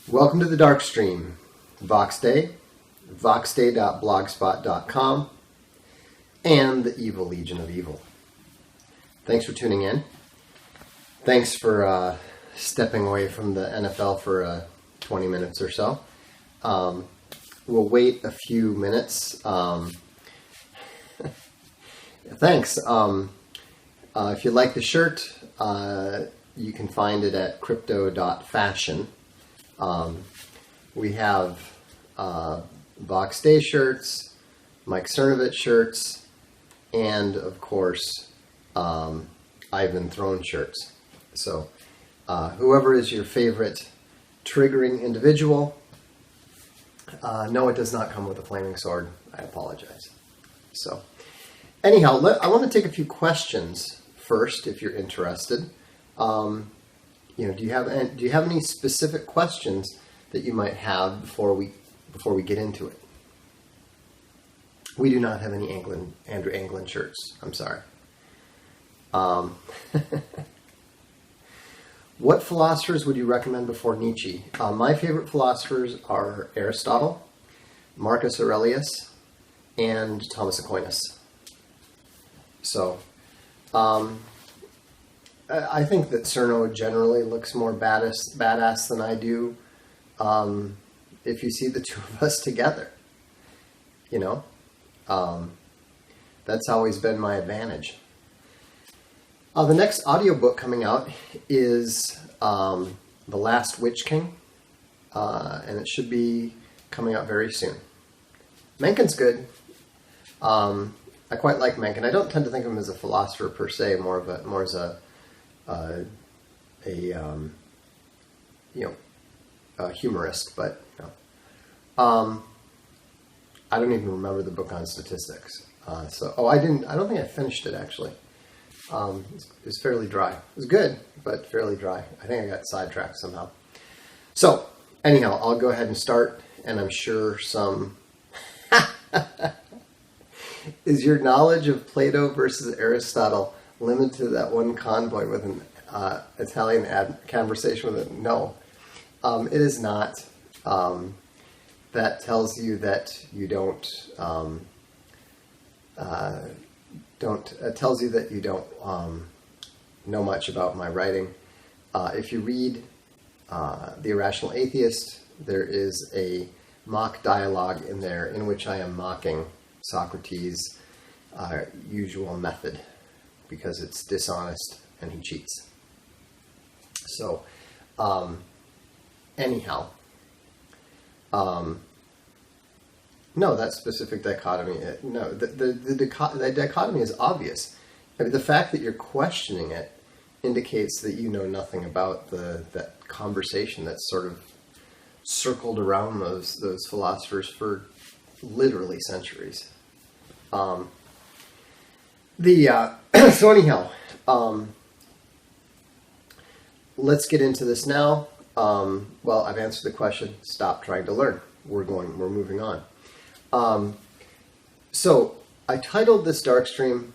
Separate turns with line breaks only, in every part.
Welcome to the Darkstream, Voxday, voxday.blogspot.com, and the Evil Legion of Evil. Thanks for tuning in. Thanks for stepping away from the NFL for 20 minutes or so. We'll wait a few minutes. Thanks. If you like the shirt, you can find it at crypto.fashion. We have Voxday shirts, Mike Cernovich shirts, and of course Ivan Throne shirts. So whoever is your favorite triggering individual, no, it does not come with a flaming sword. I apologize. So anyhow, I want to take a few questions first, if you're interested. Do you have any specific questions that you might have before we get into it? We do not have any Andrew Anglin shirts. I'm sorry. What philosophers would you recommend before Nietzsche? My favorite philosophers are Aristotle, Marcus Aurelius, and Thomas Aquinas. So, I think that Cerno generally looks more badass than I do. If you see the two of us together, that's always been my advantage. The next audiobook coming out is The Last Witch King, and it should be coming out very soon. Menken's good. I quite like Mencken. I don't tend to think of him as a philosopher per se, more as a humorist, but I don't even remember the book on statistics. I don't think I finished it actually. It was fairly dry. It was good, but fairly dry. I think I got sidetracked somehow. So anyhow, I'll go ahead and start, and I'm sure some. Is your knowledge of Plato versus Aristotle limited to that one convoy with an Italian conversation with it? No, it is not. That tells you that you don't know much about my writing. If you read The Irrational Atheist, there is a mock dialogue in there in which I am mocking Socrates' usual method, because it's dishonest and he cheats. So, anyhow, no, that specific dichotomy, no, the dichotomy is obvious. I mean, the fact that you're questioning it indicates that you know nothing about that conversation that's sort of circled around those philosophers for literally centuries. So anyhow, let's get into this now. Well, I've answered the question. Stop trying to learn. We're moving on. So I titled this Darkstream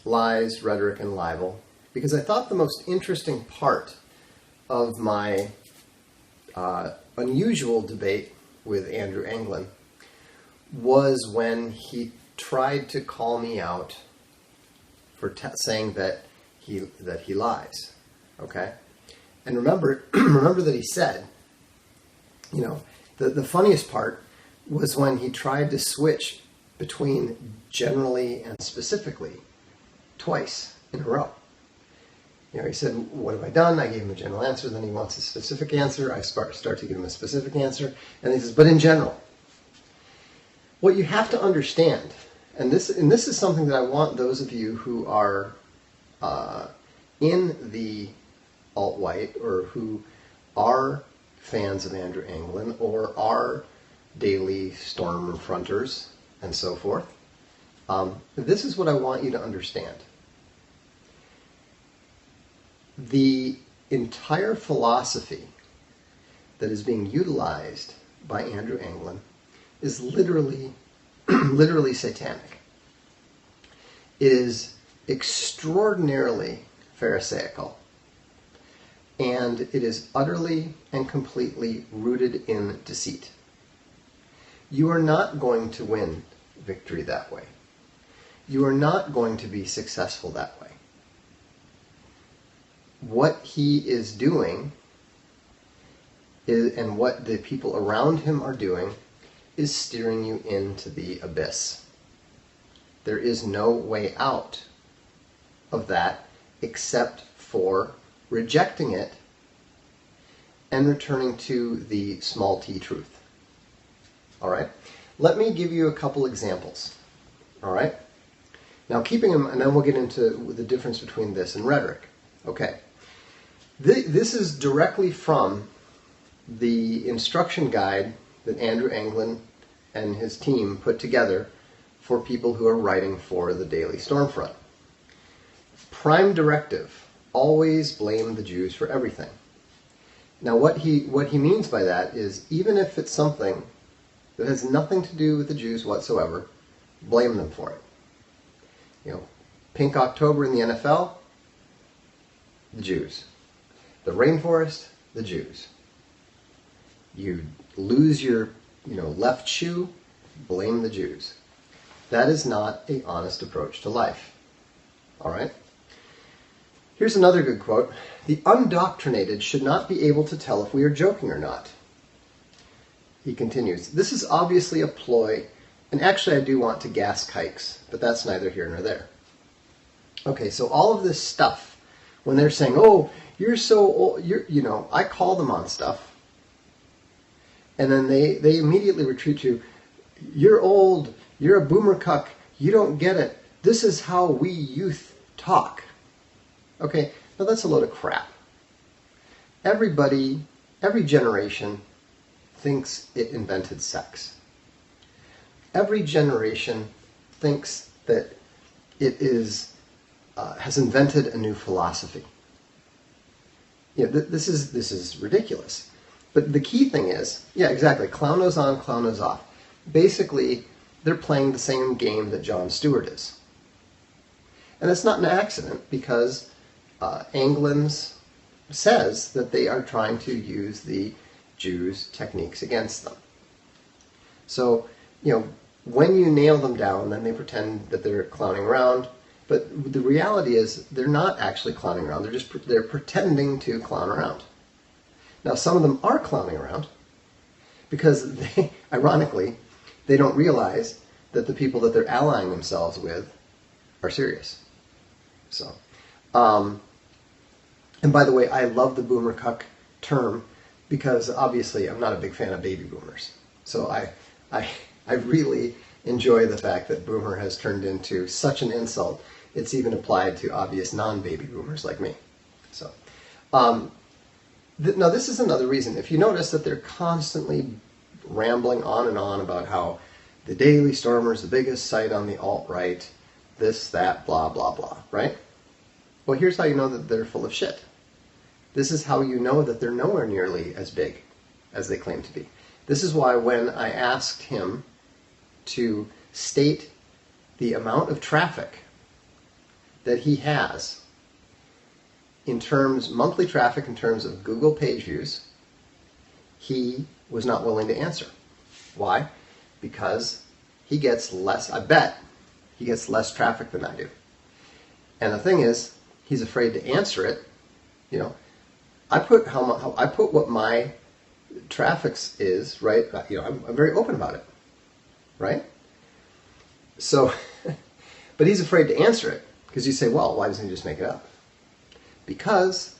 Lies, Rhetoric, and Libel because I thought the most interesting part of my unusual debate with Andrew Anglin was when he tried to call me out for saying that he lies. Okay? And remember that he said, the funniest part was when he tried to switch between generally and specifically twice in a row. He said, what have I done? I gave him a general answer. Then he wants a specific answer. I start to give him a specific answer. And he says, but in general. What you have to understand, and this is something that I want those of you who are in the alt-right or who are fans of Andrew Anglin or are daily storm fronters and so forth, this is what I want you to understand. The entire philosophy that is being utilized by Andrew Anglin is literally satanic. It is extraordinarily pharisaical. and it is utterly and completely rooted in deceit. You are not going to win victory that way. You are not going to be successful that way. What he is doing is, and what the people around him are doing, is steering you into the abyss. There is no way out of that except for rejecting it and returning to the small t truth. All right? Let me give you a couple examples. All right? Now, keeping them, and then we'll get into the difference between this and rhetoric. Okay. This is directly from the instruction guide that Andrew Anglin and his team put together for people who are writing for the Daily Stormfront. Prime directive: always blame the Jews for everything. Now, what he means by that is, even if it's something that has nothing to do with the Jews whatsoever, blame them for it. You know, Pink October in the NFL, the Jews. The rainforest, the Jews. You lose your, left shoe, blame the Jews. That is not an honest approach to life. All right? Here's another good quote. The undoctrinated should not be able to tell if we are joking or not. He continues, this is obviously a ploy, and actually I do want to gas kikes, but that's neither here nor there. Okay, so all of this stuff, when they're saying, oh, you're so old, I call them on stuff, and then they immediately retreat to, you're old, you're a boomer cuck, you don't get it, this is how we youth talk. Okay, now that's a load of crap. Everybody, every generation thinks it invented sex. Every generation thinks that it has invented a new philosophy. This is ridiculous. But the key thing is, yeah, exactly, clown nose on, clown nose off. Basically, they're playing the same game that Jon Stewart is. And it's not an accident, because Anglin's says that they are trying to use the Jews' techniques against them. So, when you nail them down, then they pretend that they're clowning around. But the reality is they're not actually clowning around. They're pretending to clown around. Now, some of them are clowning around because ironically, they don't realize that the people that they're allying themselves with are serious. So, and by the way, I love the boomer cuck term because obviously I'm not a big fan of baby boomers. So I really enjoy the fact that boomer has turned into such an insult. It's even applied to obvious non-baby boomers like me. So, now this is another reason. If you notice that they're constantly rambling on and on about how the Daily Stormer is the biggest site on the alt-right, this, that, blah, blah, blah, right? Well, here's how you know that they're full of shit. This is how you know that they're nowhere nearly as big as they claim to be. This is why when I asked him to state the amount of traffic that he has in terms, monthly traffic in terms of Google page views, he was not willing to answer. Why? Because he gets less, I bet, he gets less traffic than I do. And the thing is, he's afraid to answer it. I put what my traffic is, right? I'm very open about it, right? So, but he's afraid to answer it because you say, well, why doesn't he just make it up? Because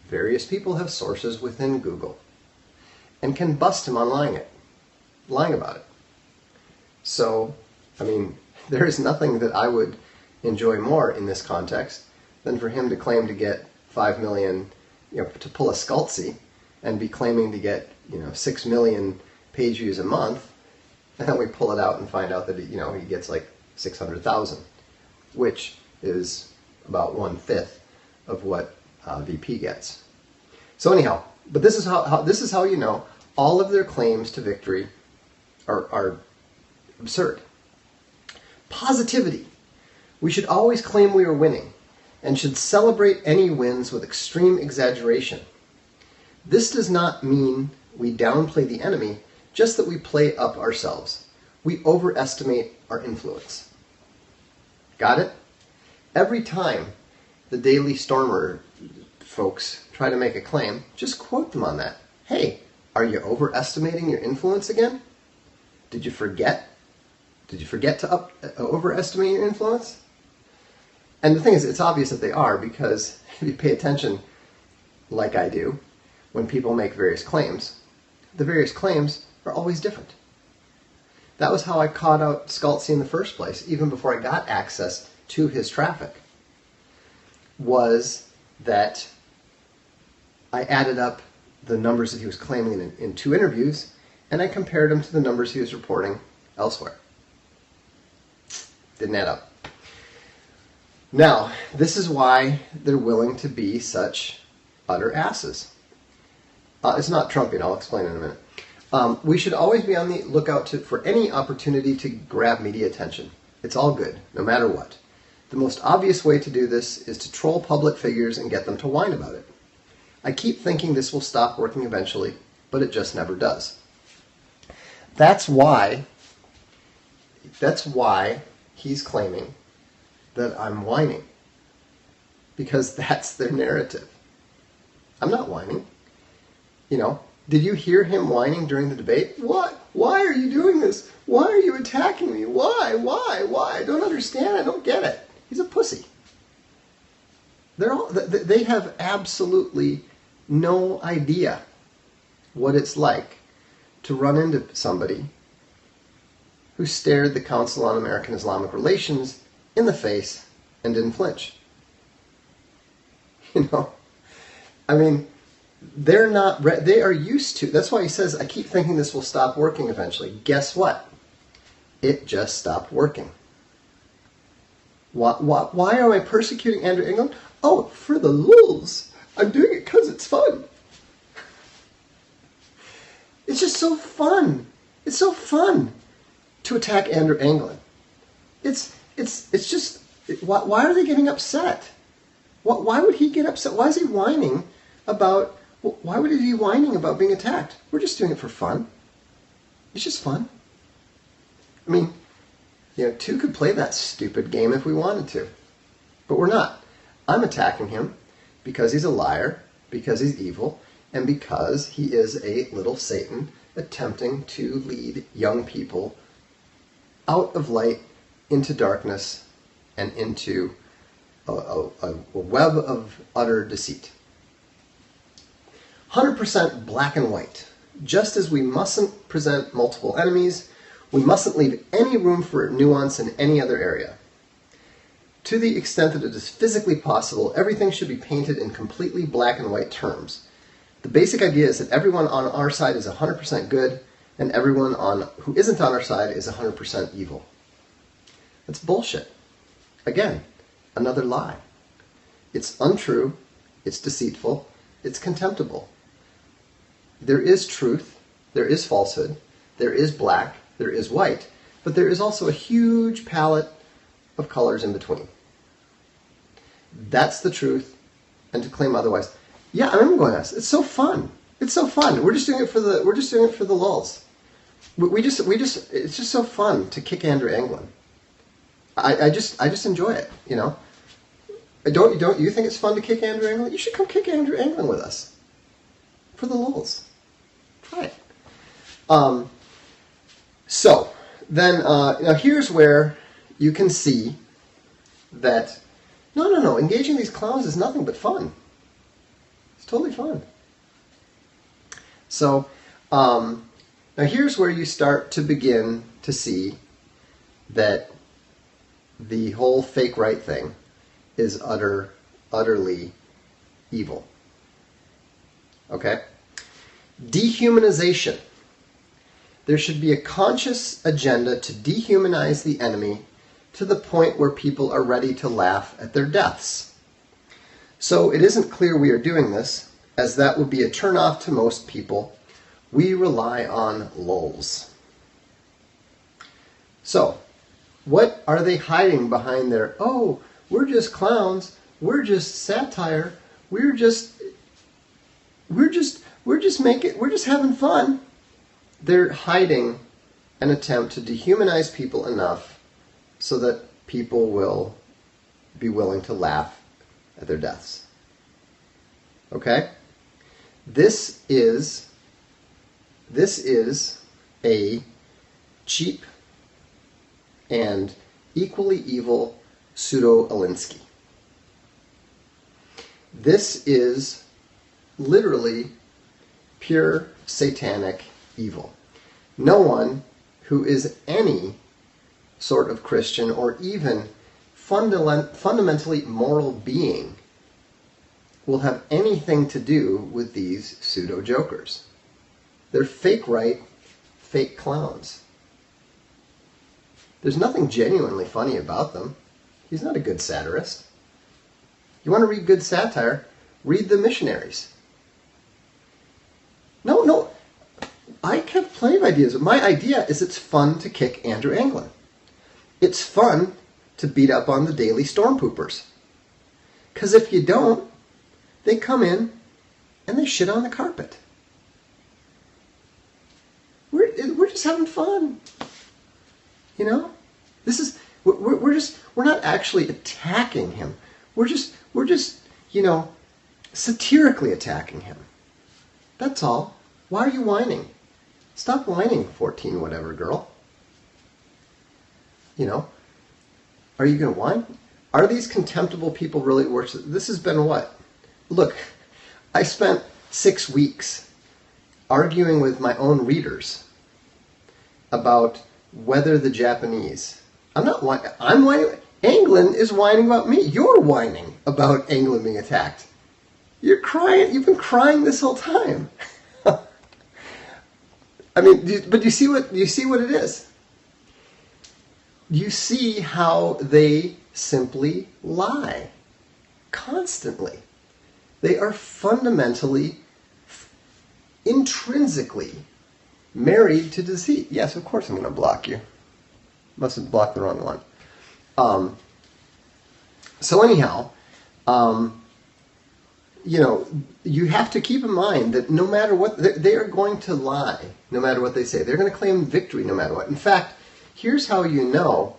various people have sources within Google and can bust him on lying about it. So, there is nothing that I would enjoy more in this context than for him to claim to get 5 million, to pull a Sculpcy and be claiming to get, 6 million page views a month, and then we pull it out and find out that, he gets like 600,000, which is about 1/5 of what VP gets. So anyhow, but this is how you know all of their claims to victory are absurd. Positivity. We should always claim we are winning and should celebrate any wins with extreme exaggeration. This does not mean we downplay the enemy, just that we play up ourselves. We overestimate our influence. Got it? Every time the Daily Stormer folks try to make a claim, just quote them on that. Hey, are you overestimating your influence again? Did you forget? Did you forget to overestimate your influence? And the thing is, it's obvious that they are, because if you pay attention, like I do, when people make various claims, the various claims are always different. That was how I caught out Scalzi in the first place, even before I got access to his traffic, was that I added up the numbers that he was claiming in 2 interviews, and I compared them to the numbers he was reporting elsewhere. Didn't add up. Now, this is why they're willing to be such utter asses. It's not Trumpian, I'll explain in a minute. We should always be on the lookout for any opportunity to grab media attention. It's all good, no matter what. The most obvious way to do this is to troll public figures and get them to whine about it. I keep thinking this will stop working eventually, but it just never does. That's why he's claiming that I'm whining, because that's their narrative. I'm not whining. You know, did you hear him whining during the debate? What? Why are you doing this? Why are you attacking me? Why? I don't understand. I don't get it. He's a pussy. They have absolutely no idea what it's like to run into somebody who stared the Council on American Islamic Relations in the face and didn't flinch. You know, I mean, they are used to, that's why he says, I keep thinking this will stop working eventually. Guess what? It just stopped working. Why am I persecuting Andrew England? Oh, for the lulz. I'm doing it because it's fun. It's just so fun. It's so fun to attack Andrew England. It's just, why are they getting upset? Why would he get upset? Why is he whining about, why would he be whining about being attacked? We're just doing it for fun. It's just fun. I mean, you know, 2 could play that stupid game if we wanted to. But we're not. I'm attacking him because he's a liar, because he's evil, and because he is a little Satan attempting to lead young people out of light into darkness and into a web of utter deceit. 100% black and white. Just as we mustn't present multiple enemies, we mustn't leave any room for nuance in any other area. To the extent that it is physically possible, everything should be painted in completely black and white terms. The basic idea is that everyone on our side is 100% good, and everyone who isn't on our side is 100% evil. That's bullshit. Again, another lie. It's untrue, it's deceitful, it's contemptible. There is truth, there is falsehood, there is black, there is white, but there is also a huge palette of colors in between. That's the truth, and to claim otherwise, yeah, I remember going, it's so fun. It's so fun. We're just doing it for the lulz. It's just so fun to kick Andrew England. I just enjoy it, you know. Don't you think it's fun to kick Andrew England? You should come kick Andrew England with us for the lulz. Try it. So then now here's where you can see that no, engaging these clowns is nothing but fun. It's totally fun. So now here's where you start to begin to see that the whole fake right thing is utterly evil. Okay? Dehumanization. There should be a conscious agenda to dehumanize the enemy to the point where people are ready to laugh at their deaths. So it isn't clear we are doing this, as that would be a turnoff to most people. We rely on lulz. So, what are they hiding behind their, oh, we're just clowns, we're just satire. We're just having fun. They're hiding an attempt to dehumanize people enough so that people will be willing to laugh at their deaths. Okay? This is a cheap and equally evil pseudo-Alinsky. This is literally pure satanic evil. No one who is any sort of Christian or even fundamentally moral being will have anything to do with these pseudo-jokers. They're fake right, fake clowns. There's nothing genuinely funny about them. He's not a good satirist. You want to read good satire? Read The Missionaries. No. I have plenty of ideas. My idea is it's fun to kick Andrew Anglin. It's fun to beat up on the Daily Storm Poopers. Because if you don't, they come in and they shit on the carpet. We're just having fun. You know? We're not actually attacking him. We're just, satirically attacking him. That's all. Why are you whining? Stop whining, 14 whatever girl. Are you going to whine? Are these contemptible people really worth it? This has been what? Look, I spent 6 weeks arguing with my own readers about whether the Japanese... I'm not whining. I'm whining. Anglin is whining about me. You're whining about Anglin being attacked. You're crying. You've been crying this whole time. I mean, but you see what it is. You see how they simply lie constantly. They are fundamentally, intrinsically married to deceit. Yes, of course I'm going to block you. Must have blocked the wrong one. So anyhow, you have to keep in mind that no matter what, they are going to lie, no matter what they say. They're going to claim victory no matter what. In fact, here's how you know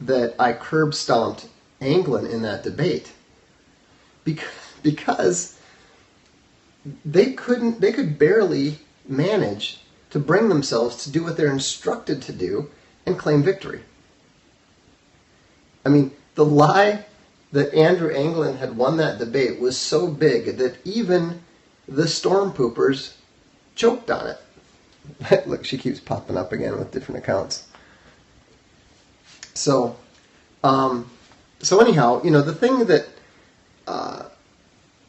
that I curb stomped Anglin in that debate. Because they could barely manage to bring themselves to do what they're instructed to do and claim victory. I mean, the lie that Andrew Anglin had won that debate was so big that even the storm poopers choked on it. Look, she keeps popping up again with different accounts. So anyhow, the thing that,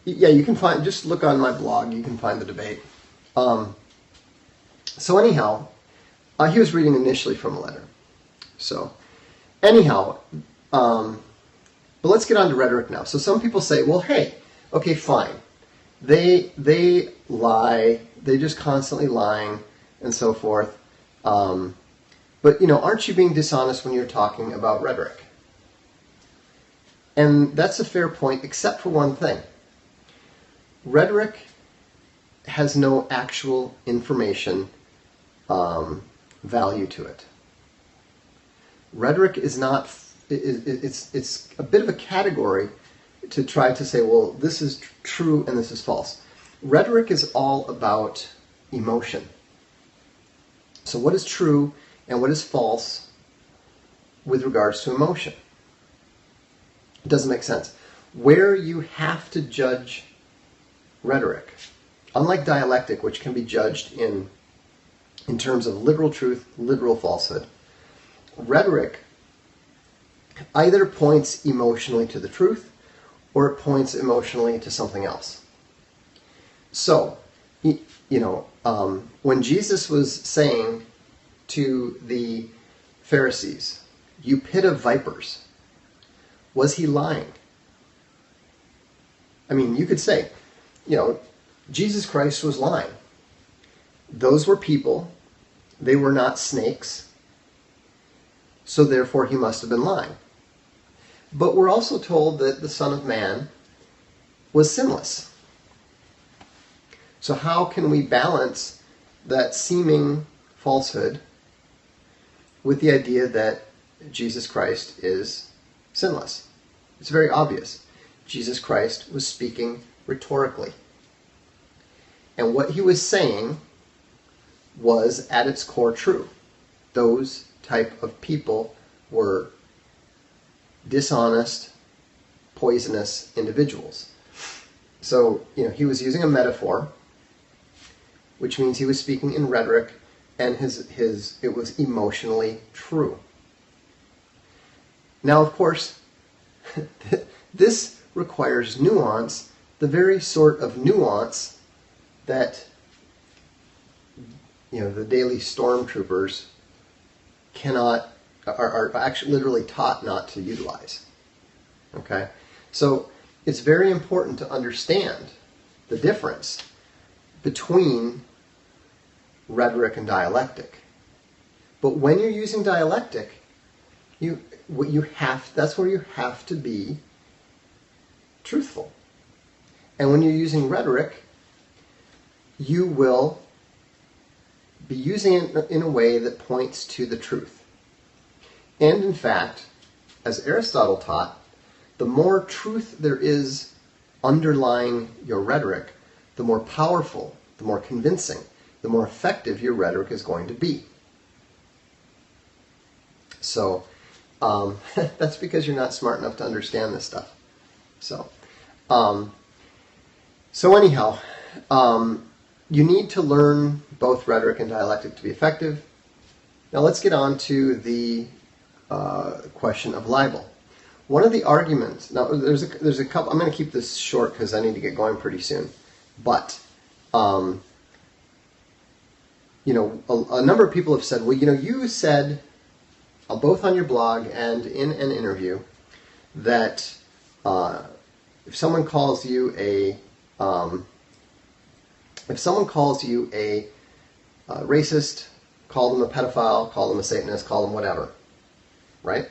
you can find, just look on my blog, you can find the debate. So anyhow, he was reading initially from a letter. So anyhow, but let's get on to rhetoric now. So some people say, well, hey, okay, fine. They lie. They're just constantly lying and so forth. But, aren't you being dishonest when you're talking about rhetoric? And that's a fair point, except for one thing. Rhetoric has no actual information value to it. Rhetoric is not... It's a bit of a category to try to say, well, this is true and this is false. Rhetoric is all about emotion. So what is true and what is false with regards to emotion? It doesn't make sense. Where you have to judge rhetoric, unlike dialectic, which can be judged in terms of literal truth, literal falsehood, rhetoric either points emotionally to the truth or it points emotionally to something else. So, when Jesus was saying to the Pharisees, "You pit of vipers," was he lying? I mean, you could say, Jesus Christ was lying. Those were people. They were not snakes. So therefore he must have been lying. But we're also told that the Son of Man was sinless. So how can we balance that seeming falsehood with the idea that Jesus Christ is sinless? It's very obvious. Jesus Christ was speaking rhetorically. And what he was saying was at its core true. Those type of people were dishonest, poisonous individuals. So, he was using a metaphor, which means he was speaking in rhetoric, and it was emotionally true. Now, of course, this requires nuance, the very sort of nuance that the daily stormtroopers are actually literally taught not to utilize. Okay? So it's very important to understand the difference between rhetoric and dialectic. But when you're using dialectic, that's where you have to be truthful. And when you're using rhetoric, you will be using it in a way that points to the truth. And in fact, as Aristotle taught, the more truth there is underlying your rhetoric, the more powerful, the more convincing, the more effective your rhetoric is going to be. So that's because you're not smart enough to understand this stuff. So anyhow, you need to learn both rhetoric and dialectic to be effective. Now let's get on to the question of libel. One of the arguments, now there's a couple, I'm going to keep this short because I need to get going pretty soon, but a number of people have said, well, you said both on your blog and in an interview that if someone calls you a racist, call them a pedophile, call them a Satanist, call them whatever, right?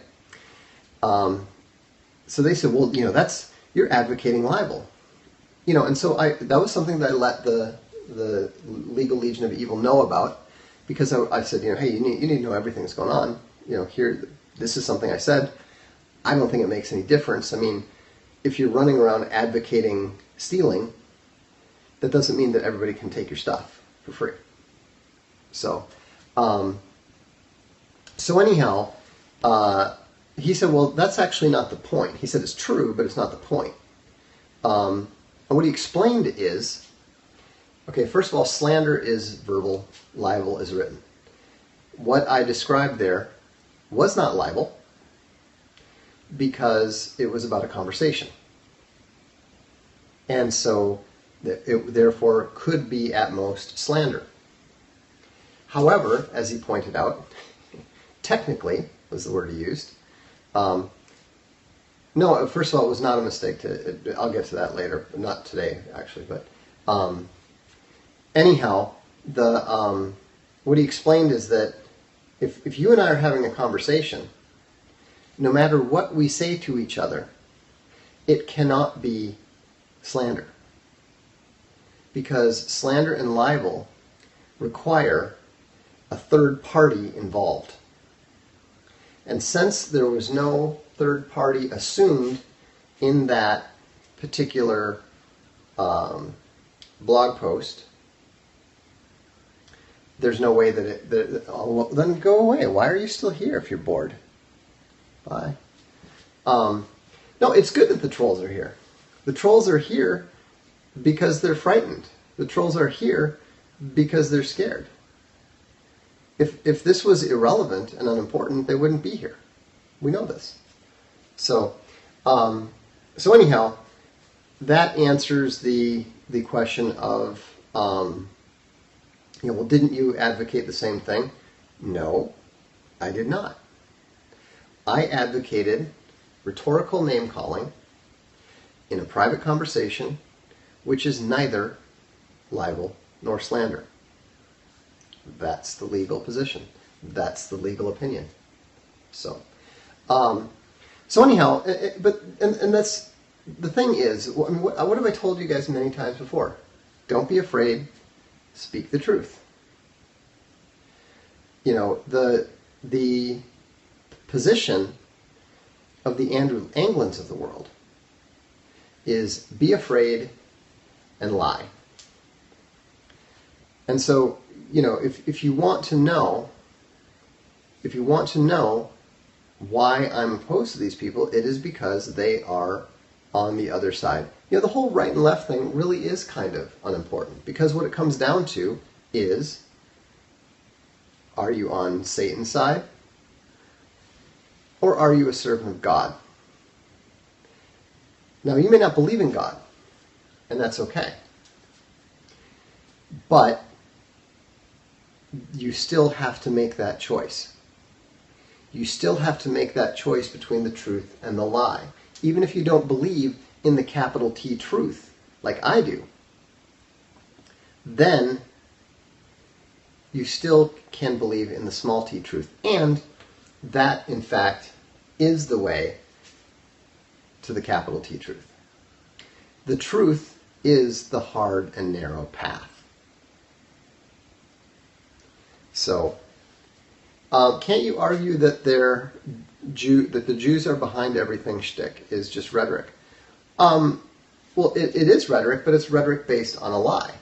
So they said, well, you're advocating libel, and so that was something that I let the Legal Legion of Evil know about, because I said, hey, you need to know everything that's going on. Here, this is something I said. I don't think it makes any difference. I mean, if you're running around advocating stealing, that doesn't mean that everybody can take your stuff for free. So anyhow, he said, well, that's actually not the point. He said it's true, but it's not the point. And what he explained is, okay, first of all, slander is verbal, libel is written. What I described there was not libel because it was about a conversation. And so it therefore could be at most slander. However, as he pointed out, technically was the word he used. No, first of all, it was not a mistake. I'll get to that later, but not today, actually. But anyhow, what he explained is that if you and I are having a conversation, no matter what we say to each other, it cannot be slander. Because slander and libel require a third party involved. And since there was no third party assumed in that particular blog post, there's no way that well, then go away. Why are you still here if you're bored? Bye. No, it's good that the trolls are here. The trolls are here because they're frightened. The trolls are here because they're scared. If this was irrelevant and unimportant, they wouldn't be here. We know this. So anyhow, that answers the question of, well, didn't you advocate the same thing? No, I did not. I advocated rhetorical name-calling in a private conversation, which is neither libel nor slander. That's the legal position. That's the legal opinion. So So anyhow, and that's the thing is, I mean, what have I told you guys many times before? Don't be afraid. Speak the truth. You know, the position of the Andrew Anglins of the world is be afraid and lie. And so, you know, if you want to know why I'm opposed to these people, it is because they are on the other side. You know, the whole right and left thing really is kind of unimportant, because what it comes down to is, are you on Satan's side or are you a servant of God? Now, you may not believe in God, and that's okay. But you still have to make that choice. You still have to make that choice between the truth and the lie. Even if you don't believe in the capital T truth, like I do, then you still can believe in the small t truth. And that, in fact, is the way to the capital T truth. The truth is the hard and narrow path. So, can't you argue that that the Jews are behind everything shtick is just rhetoric? Well, it is rhetoric, but it's rhetoric based on a lie.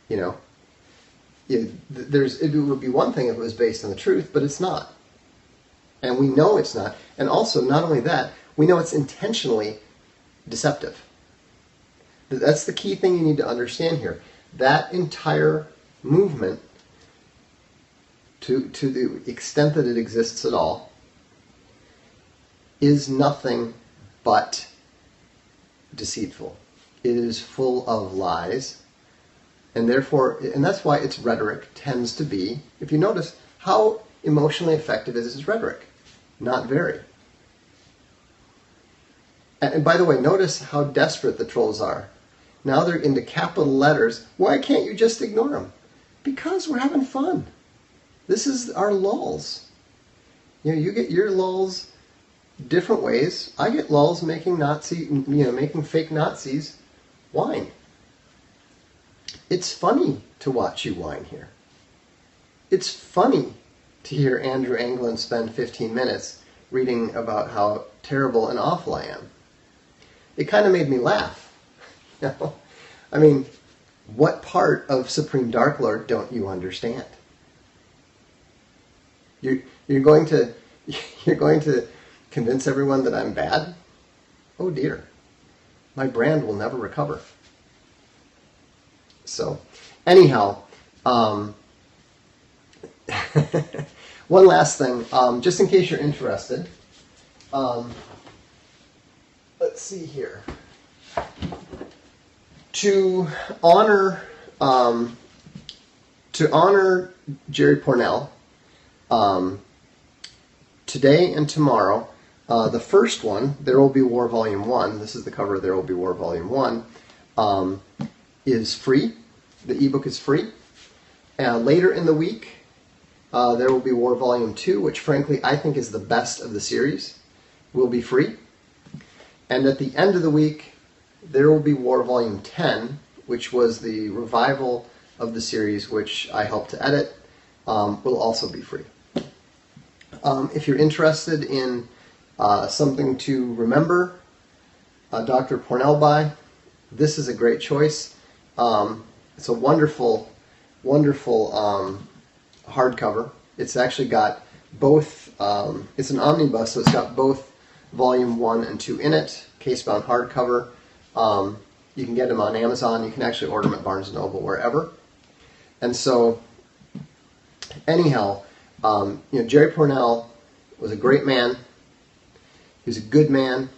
You know, it would be one thing if it was based on the truth, but it's not. And we know it's not. And also, not only that, we know it's intentionally deceptive. That's the key thing you need to understand here. That entire movement, to the extent that it exists at all, is nothing but deceitful. It is full of lies, and therefore, and that's why its rhetoric tends to be, if you notice, how emotionally effective is its rhetoric? Not very. And by the way, notice how desperate the trolls are. Now they're into capital letters. Why can't you just ignore them? Because we're having fun. This is our lulls. You know, you get your lulls different ways. I get lulls making making fake Nazis whine. It's funny to watch you whine here. It's funny to hear Andrew Anglin spend 15 minutes reading about how terrible and awful I am. It kind of made me laugh. You know? I mean, what part of Supreme Dark Lord don't you understand? You're going to convince everyone that I'm bad? Oh dear. My brand will never recover. So, anyhow, one last thing, just in case you're interested. Let's see here. To honor Jerry Pournelle, today and tomorrow, the first one, There Will Be War Volume 1, this is the cover of There Will Be War Volume 1, is free. The ebook is free. Later in the week, There Will Be War Volume 2, which frankly I think is the best of the series, will be free. And at the end of the week, There Will Be War Volume 10, which was the revival of the series, which I helped to edit, will also be free. If you're interested in something to remember Dr. Pournelle by, this is a great choice. It's a wonderful, wonderful hardcover. It's actually got both, it's an omnibus, so it's got both Volume 1 and 2 in it, case-bound hardcover. You can get them on Amazon. You can actually order them at Barnes & Noble, wherever. And so, anyhow, Jerry Pournelle was a great man. He was a good man.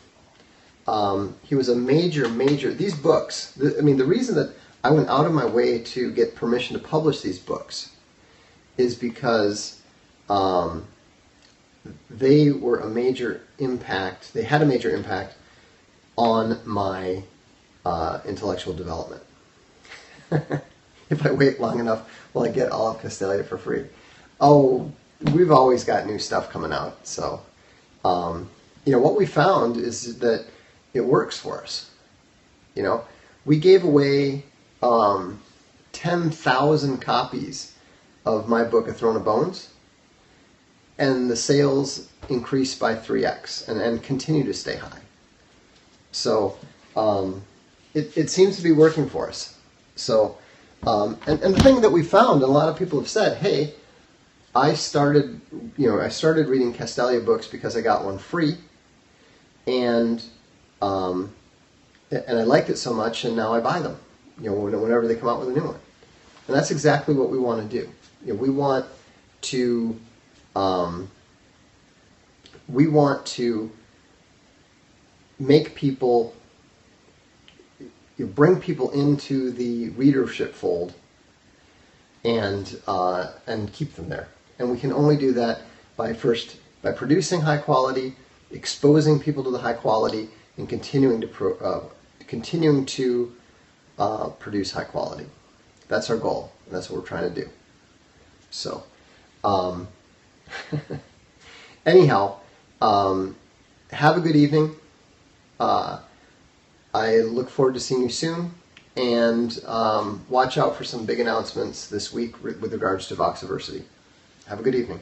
He was a major, these books, the reason that I went out of my way to get permission to publish these books is because they were a major impact, they had a major impact on my intellectual development. If I wait long enough, will I get all of Castelia for free? Oh, we've always got new stuff coming out. So, what we found is that it works for us. We gave away 10,000 copies of my book, A Throne of Bones, and the sales increased by 3x and continue to stay high. So it seems to be working for us. So, and the thing that we found, and a lot of people have said, hey, I started reading Castalia books because I got one free, and I liked it so much, and now I buy them, whenever they come out with a new one. And that's exactly what we want to do. We want to make people, bring people into the readership fold and keep them there. And we can only do that by producing high quality, exposing people to the high quality, and continuing to produce high quality. That's our goal, and that's what we're trying to do. So, anyhow, have a good evening. I look forward to seeing you soon, and watch out for some big announcements this week with regards to Voxdiversity. Have a good evening.